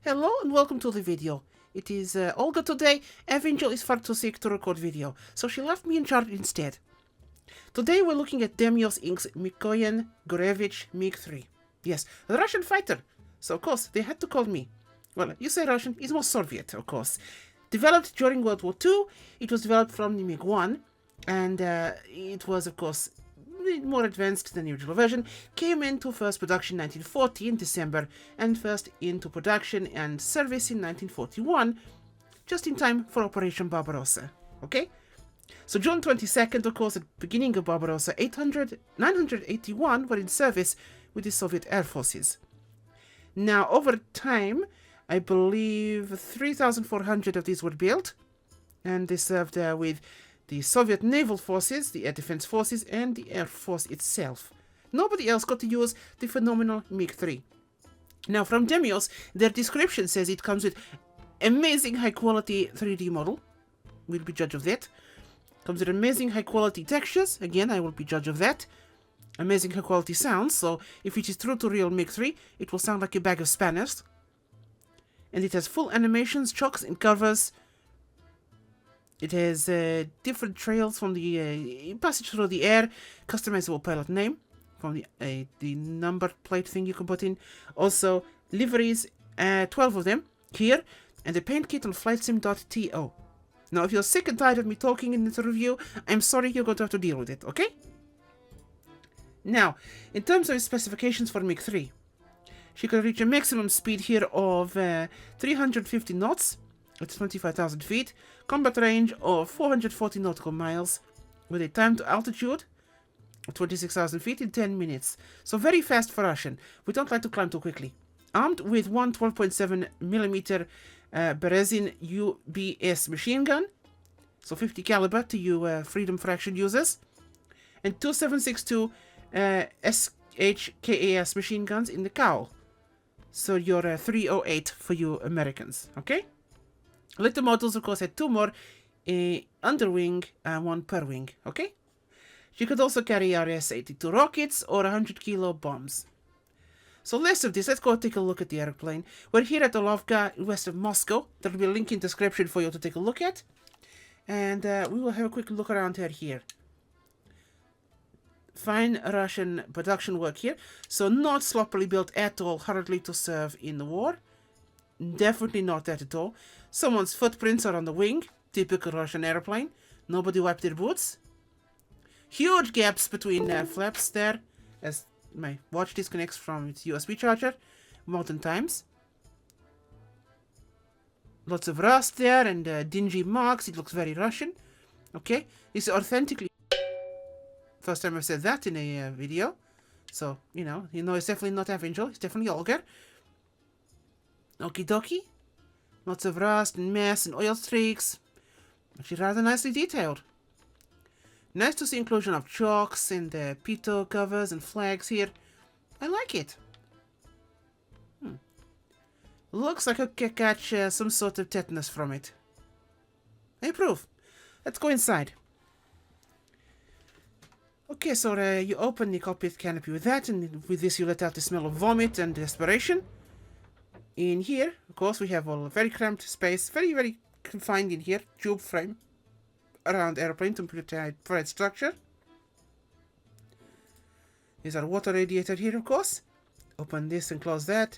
Hello and welcome to the video. It is Olga today. Angel is far too sick to record video, so she left me in charge instead. Today we're looking at Demios Inc.'s Mikoyan Gurevich MiG-3. Yes, a Russian fighter. So of course they had to call me. Well, you say Russian, it's more Soviet, of course. Developed during World War II, it was developed from the MiG-1, and it was of course more advanced than the original version. Came into first production in 1940 in December, and first into production and service in 1941, just in time for Operation Barbarossa. Okay? So June 22nd, of course, at the beginning of Barbarossa, 981 were in service with the Soviet Air Forces. Now, over time, I believe 3,400 of these were built, and they served with the Soviet Naval Forces, the Air Defense Forces, and the Air Force itself. Nobody else got to use the phenomenal MiG-3. Now, from Demios, their description says it comes with amazing high-quality 3D model. We'll be judge of that. Comes with amazing high-quality textures. Again, I will be judge of that. Amazing high-quality sounds. So, if it is true to real MiG-3, it will sound like a bag of spanners. And it has full animations, chokes, and covers. It has different trails from the passage through the air, customizable pilot name from the number plate thing you can put in. Also, liveries, 12 of them here, and a paint kit on flightsim.to. Now, if you're sick and tired of me talking in this review, I'm sorry, you're going to have to deal with it, okay? Now, in terms of specifications for MiG-3, she can reach a maximum speed here of 350 knots. It's 25,000 feet, combat range of 440 nautical miles, with a time to altitude of 26,000 feet in 10 minutes. So very fast for Russian. We don't like to climb too quickly. Armed with one 12.7mm Berezin UBS machine gun, so 50 caliber to you Freedom Fraction users, and two 7.62 SHKAS machine guns in the cowl. So your 308 for you Americans, okay? Later models, of course, had two more underwing and one per wing, okay? She could also carry RS-82 rockets or 100-kilo bombs. So less of this, let's go take a look at the airplane. We're here at Olga, west of Moscow. There will be a link in the description for you to take a look at. And we will have a quick look around her here. Fine Russian production work here. So not sloppily built at all, hurriedly to serve in the war. Definitely not that at all. Someone's footprints are on the wing. Typical Russian airplane. Nobody wiped their boots. Huge gaps between flaps there, as my watch disconnects from its USB charger. Modern times. Lots of rust there and dingy marks. It looks very Russian. Okay, this is authentically... First time I've said that in a video. So, you know it's definitely not Angel. It's definitely Olga. Okie dokie. Lots of rust and mess and oil streaks. Actually rather nicely detailed. Nice to see inclusion of chokes and pitot covers and flags here. I like it. Looks like I can catch some sort of tetanus from it. I approve. Let's go inside. Okay, so you open the cockpit canopy with that, and with this you let out the smell of vomit and desperation. In here, of course, we have a very cramped space, very, very confined in here, tube frame around airplane to provide structure. There's our water radiator here, of course. Open this and close that.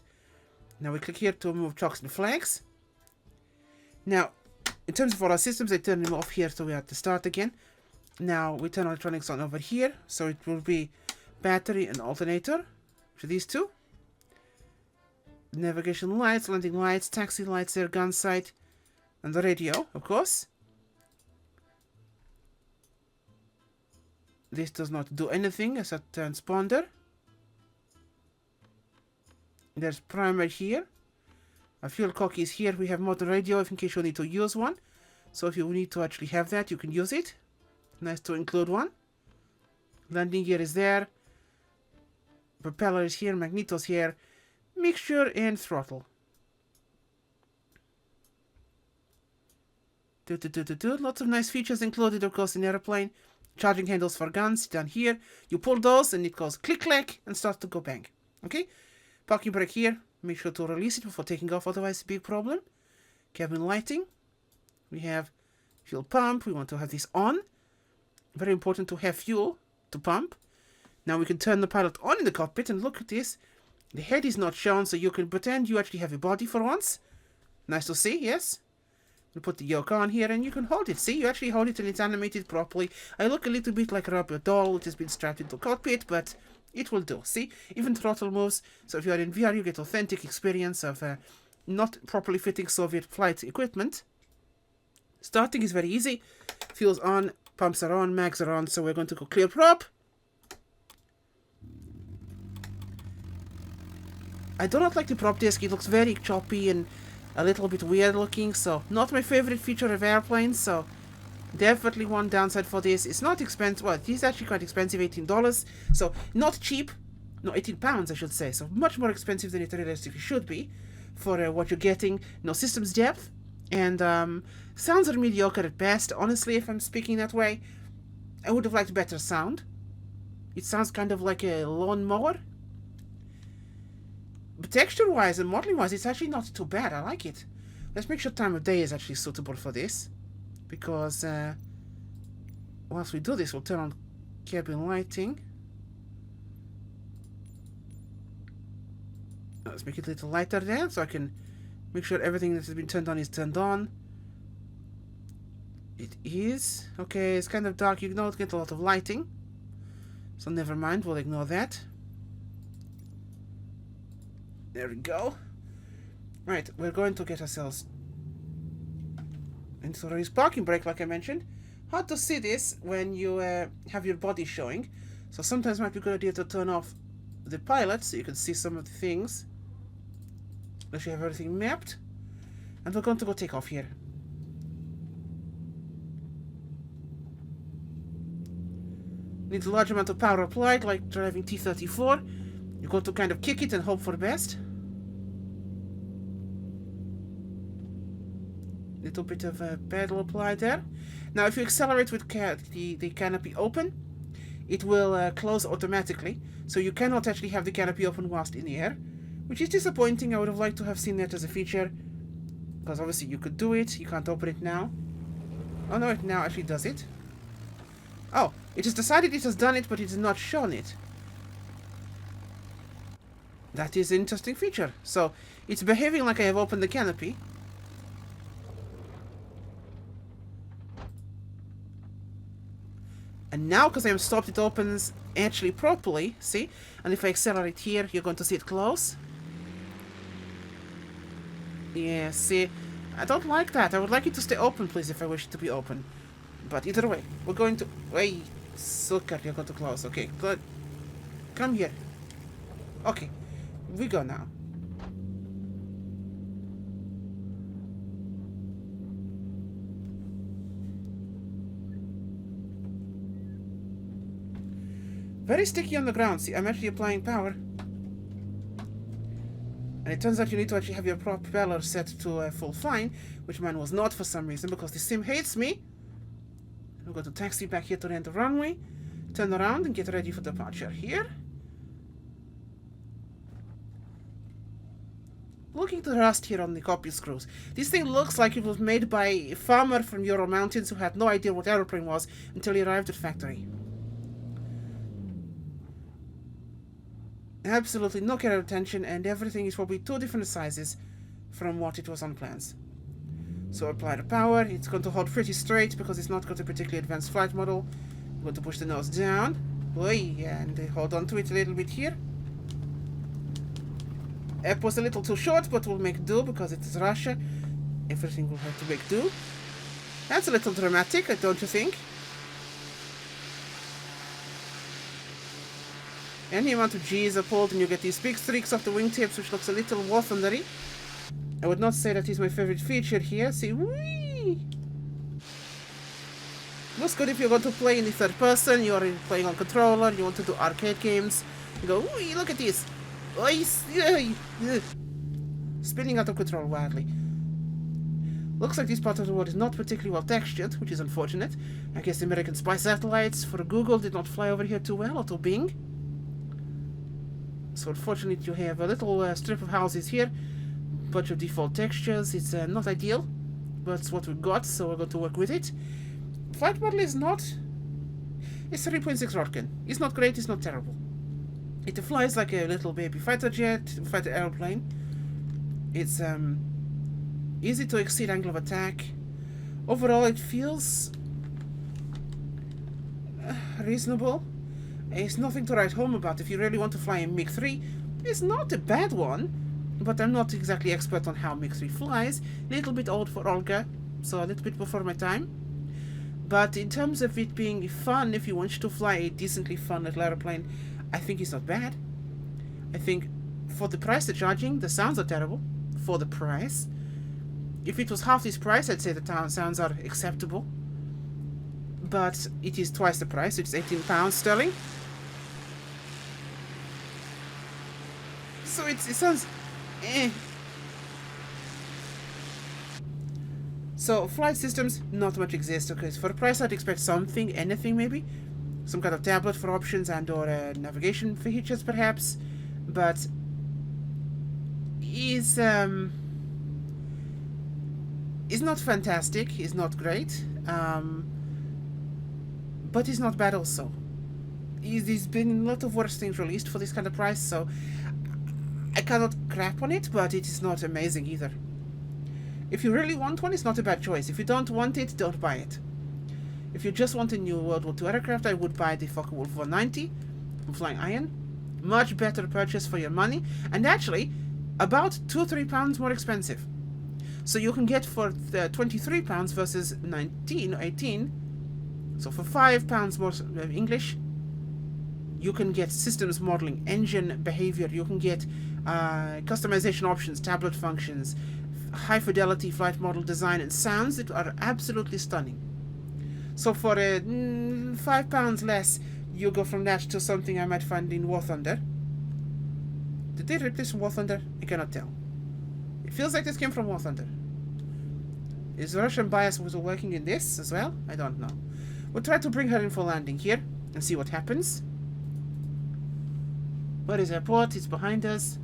Now we click here to move chocks and flags. Now, in terms of all our systems, I turn them off here so we have to start again. Now we turn electronics on over here, so it will be battery and alternator for these two. Navigation lights, landing lights, taxi lights there, gun sight, and the radio, of course. This does not do anything as a transponder. There's primer here. Our fuel cock is here. We have modern radio in case you need to use one. So if you need to actually have that, you can use it. Nice to include one. Landing gear is there. Propeller is here, magnetos here. Mixture and throttle. Lots of nice features included, of course, in airplane. Charging handles for guns down here. You pull those and it goes click clack and starts to go bang. Okay? Parking brake here. Make sure to release it before taking off, otherwise it's a big problem. Cabin lighting. We have fuel pump. We want to have this on. Very important to have fuel to pump. Now we can turn the pilot on in the cockpit and look at this. The head is not shown, so you can pretend you actually have a body for once. Nice to see, yes? We put the yoke on here and you can hold it. See, you actually hold it and it's animated properly. I look a little bit like a rubber doll which has been strapped into the cockpit, but it will do. See, even throttle moves. So if you are in VR, you get authentic experience of not properly fitting Soviet flight equipment. Starting is very easy. Fuel's on, pumps are on, mags are on. So we're going to go clear prop. I do not like the prop disc. It looks very choppy and a little bit weird looking, so not my favorite feature of airplanes, so definitely one downside for this. It's not expensive. Well, it is actually quite expensive, $18, so not cheap. No, £18 I should say, so much more expensive than it realistically should be for what you're getting. No systems depth, and sounds are mediocre at best, honestly, if I'm speaking that way. I would have liked better sound. It sounds kind of like a lawnmower. But texture-wise and modeling-wise, it's actually not too bad. I like it. Let's make sure time of day is actually suitable for this. Because once we do this, we'll turn on cabin lighting. Let's make it a little lighter there, so I can make sure everything that has been turned on is turned on. It is. Okay, it's kind of dark. You don't get a lot of lighting. So never mind, we'll ignore that. There we go. Right, we're going to get ourselves into this parking brake, like I mentioned. Hard to see this when you have your body showing. So sometimes it might be a good idea to turn off the pilot so you can see some of the things. Let's have everything mapped. And we're going to go take off here. Needs a large amount of power applied, like driving T-34. You're going to kind of kick it and hope for the best. Little bit of a pedal applied there. Now if you accelerate with the canopy open, it will close automatically. So you cannot actually have the canopy open whilst in the air, which is disappointing. I would have liked to have seen that as a feature, because obviously you could do it. You can't open it now. Oh no, it now actually does it. Oh, it has decided it has done it, but it has not shown it. That is an interesting feature. So it's behaving like I have opened the canopy. And now, because I am stopped, it opens actually properly. See? And if I accelerate here, you're going to see it close. Yeah, see? I don't like that. I would like it to stay open, please, if I wish it to be open. But either way, we're going to... Wait, sucker, you're going to close. Okay, good. Come here. Okay. We go now. Very sticky on the ground. See, I'm actually applying power. And it turns out you need to actually have your propeller set to full flying, which mine was not for some reason, because the sim hates me. I'm going to taxi back here to the end of the runway. Turn around and get ready for departure here. Looking at the rust here on the copy screws. This thing looks like it was made by a farmer from Ural Mountains who had no idea what aeroplane was until he arrived at factory. Absolutely no care or attention, and everything is probably 2 different sizes from what it was on plans. So apply the power. It's going to hold pretty straight because it's not got a particularly advanced flight model. I'm going to push the nose down. Oy, and hold on to it a little bit here. App was a little too short, but we'll make do because it is Russia. Everything will have to make do. That's a little dramatic, don't you think? Any amount of G's are pulled and you get these big streaks off the wingtips, which looks a little war thundery. I would not say that is my favorite feature here. See, whee! Looks good if you're going to play in the third person, you're playing on controller, you want to do arcade games. You go, whee, look at this! Spinning out of control wildly. Looks like this part of the world is not particularly well textured, which is unfortunate. I guess the American spy satellites for Google did not fly over here too well, or to Bing. So unfortunately you have a little strip of houses here, bunch of default textures. It's not ideal, but it's what we've got, so we're going to work with it. Flight model is not... It's 3.6 Rotkin. It's not great, it's not terrible. It flies like a little baby fighter jet, fighter airplane. It's easy to exceed angle of attack. Overall it feels reasonable. It's nothing to write home about. If you really want to fly a MiG-3, it's not a bad one, but I'm not exactly expert on how MiG-3 flies. Little bit old for Olga, so a little bit before my time. But in terms of it being fun, if you want to fly a decently fun little aeroplane, I think it's not bad. I think for the price they're charging, the sounds are terrible. For the price. If it was half this price, I'd say the sounds are acceptable. But it is twice the price. It's £18 sterling. So it sounds... So flight systems, not much exists. Okay, so for the price I'd expect something, anything maybe. Some kind of tablet for options and or navigation features perhaps. But is not fantastic, is not great. But it's not bad also. There's been a lot of worse things released for this kind of price, so I cannot crap on it, but it is not amazing either. If you really want one, it's not a bad choice. If you don't want it, don't buy it. If you just want a new World War II aircraft, I would buy the Focke-Wulf 190 from Flying Iron. Much better purchase for your money, and actually about £2-3 more expensive. So you can get for £23 versus 19 or 18. So for £5 more English, you can get systems modeling, engine behavior, you can get customization options, tablet functions, high fidelity flight model design, and sounds that are absolutely stunning. So for £5 less, you go from that to something I might find in War Thunder. Did they rip this from War Thunder? I cannot tell. It feels like this came from War Thunder. Is Russian bias was working in this as well? I don't know. We'll try to bring her in for landing here and see what happens. Where is airport? It's behind us.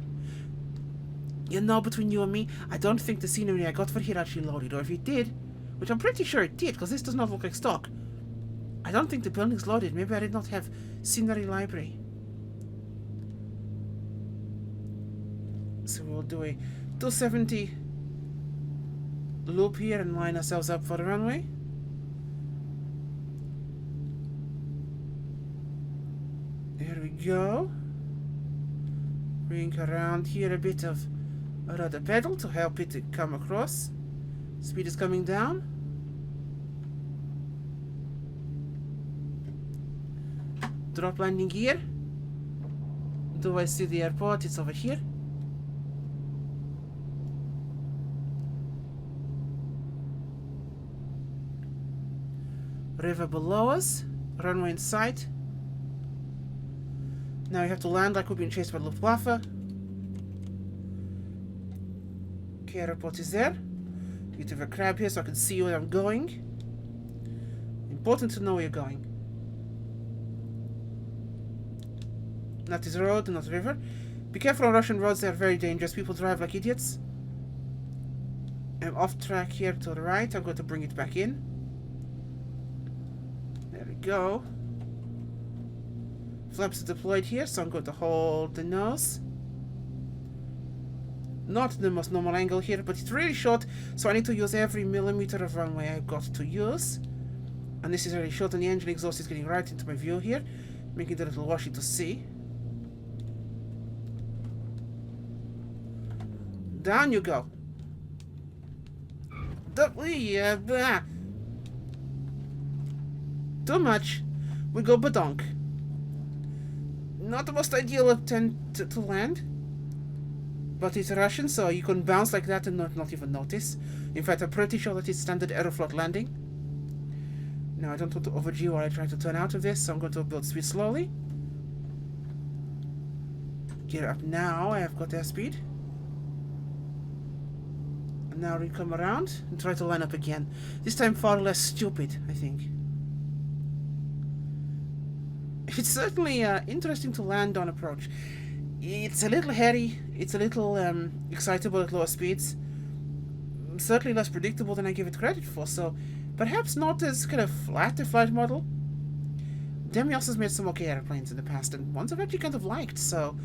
You know, between you and me, I don't think the scenery I got for here actually loaded, or if it did, which I'm pretty sure it did, because this does not look like stock. I don't think the building's loaded. Maybe I did not have scenery library. So we'll do a 270 loop here and line ourselves up for the runway. There we go. Bring around here a bit of rudder pedal to help it to come across. Speed is coming down. Drop landing gear. Do I see the airport? It's over here. River below us. Runway in sight. Now we have to land like we're being chased by Luftwaffe. Okay, airport is there. Bit of a crab here so I can see where I'm going. Important to know where you're going. Not this road, not river. Be careful on Russian roads, they are very dangerous. People drive like idiots. I'm off track here to the right. I'm going to bring it back in. There we go. Flaps are deployed here, so I'm going to hold the nose. Not the most normal angle here, but it's really short, so I need to use every millimeter of runway I've got to use. And this is really short, and the engine exhaust is getting right into my view here, making it a little washy to see. Down you go. Too much. We go badonk. Not the most ideal attempt to land. But it's Russian, so you can bounce like that and not even notice. In fact, I'm pretty sure that it's standard Aeroflot landing. Now, I don't want to overdo while I try to turn out of this, so I'm going to build speed slowly. Gear up now, I have got airspeed. And now we come around and try to line up again. This time far less stupid, I think. It's certainly interesting to land on approach. It's a little hairy, it's a little excitable at lower speeds, certainly less predictable than I give it credit for, so perhaps not as kind of flat a flight model. Demios has made some okay airplanes in the past, and ones I've actually kind of liked, so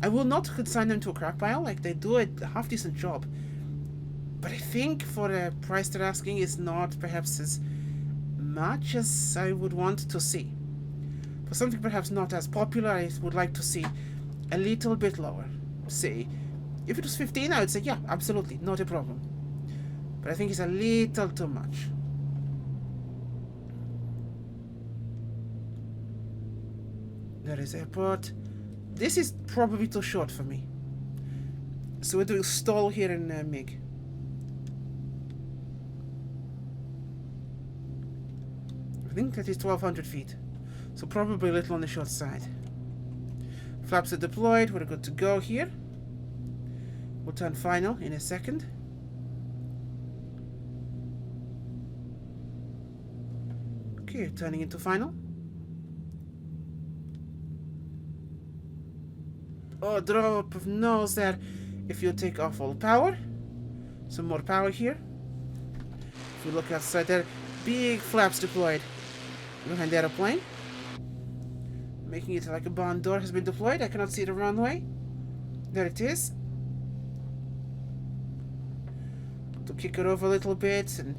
I will not consign them to a crap pile. Like, they do a half-decent job. But I think for the price they're asking is not perhaps as much as I would want to see. For something perhaps not as popular, I would like to see a little bit lower. Say, if it was 15, I would say, yeah, absolutely, not a problem. But I think it's a little too much. There is airport. This is probably too short for me. So we're doing stall here in MiG. I think that is 1200 feet. So probably a little on the short side. Flaps are deployed. We're good to go here. We'll turn final in a second. Okay, turning into final. Oh, drop of nose there. If you take off all power. Some more power here. If you look outside there, big flaps deployed behind the aeroplane. Making it like a barn door has been deployed. I cannot see the runway. There it is. To kick her over a little bit and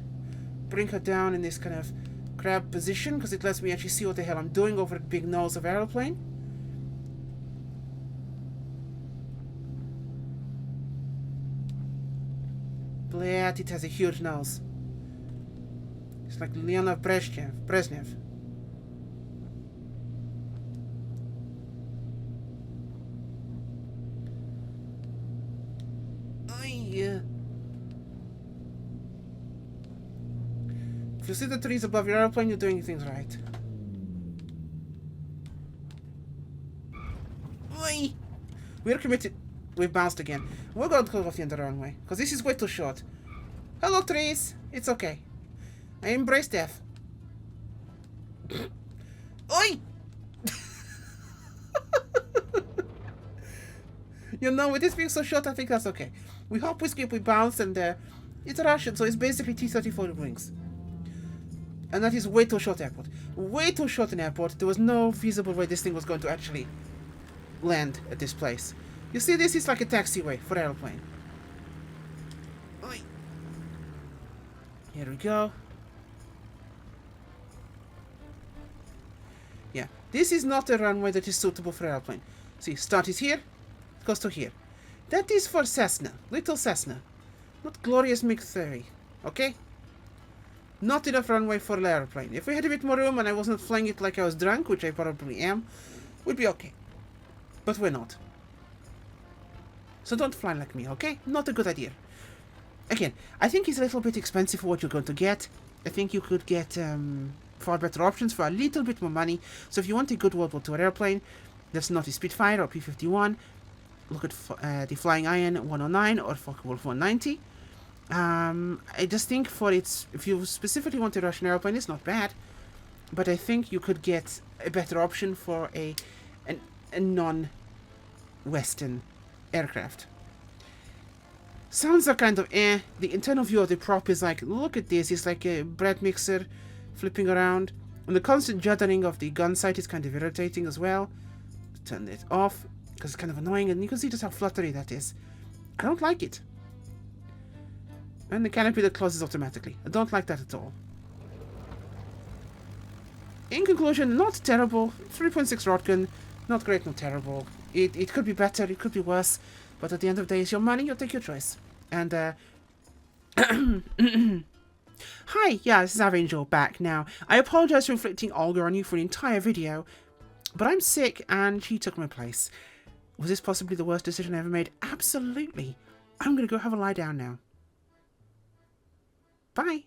bring her down in this kind of crab position, because it lets me actually see what the hell I'm doing over the big nose of aeroplane. Bleh, it has a huge nose. It's like Leonid Brezhnev. If you see the trees above your airplane, you're doing things right. Oi! We're committed. We've bounced again. We're going to go off the end of the runway, because this is way too short. Hello, trees. It's okay. I embrace death. Oi! You know, with this being so short, I think that's okay. We hop, we skip, we bounce, and it's Russian, so it's basically T-34 wings. And that is way too short airport. Way too short an airport. There was no feasible way this thing was going to actually land at this place. You see, this is like a taxiway for airplane. Oi. Here we go. Yeah, this is not a runway that is suitable for airplane. See, start is here, it goes to here. That is for Cessna, little Cessna. Not glorious MiG-30, okay? Not enough runway for an airplane. If we had a bit more room and I wasn't flying it like I was drunk, which I probably am, we'd be okay. But we're not. So don't fly like me, okay? Not a good idea. Again, I think it's a little bit expensive for what you're going to get. I think you could get far better options for a little bit more money. So if you want a good World War II airplane, that's not a Spitfire or P-51, look at the Flying Iron 109 or Focke-Wulf 190. I just think for its, if you specifically want a Russian airplane, it's not bad. But I think you could get a better option for a non-Western aircraft. Sounds are kind of eh. The internal view of the prop is like, look at this, it's like a bread mixer flipping around. And the constant juddering of the gun sight is kind of irritating as well. Turn it off, because it's kind of annoying, and you can see just how fluttery that is. I don't like it. And the canopy that closes automatically. I don't like that at all. In conclusion, not terrible. 3.6 Rotgun, not great, not terrible. It could be better, it could be worse, but at the end of the day, it's your money, you'll take your choice. And, Hi, yeah, this is Angel back now. I apologize for inflicting Olga on you for an entire video, but I'm sick and she took my place. Was this possibly the worst decision I ever made? Absolutely. I'm gonna go have a lie down now. Bye.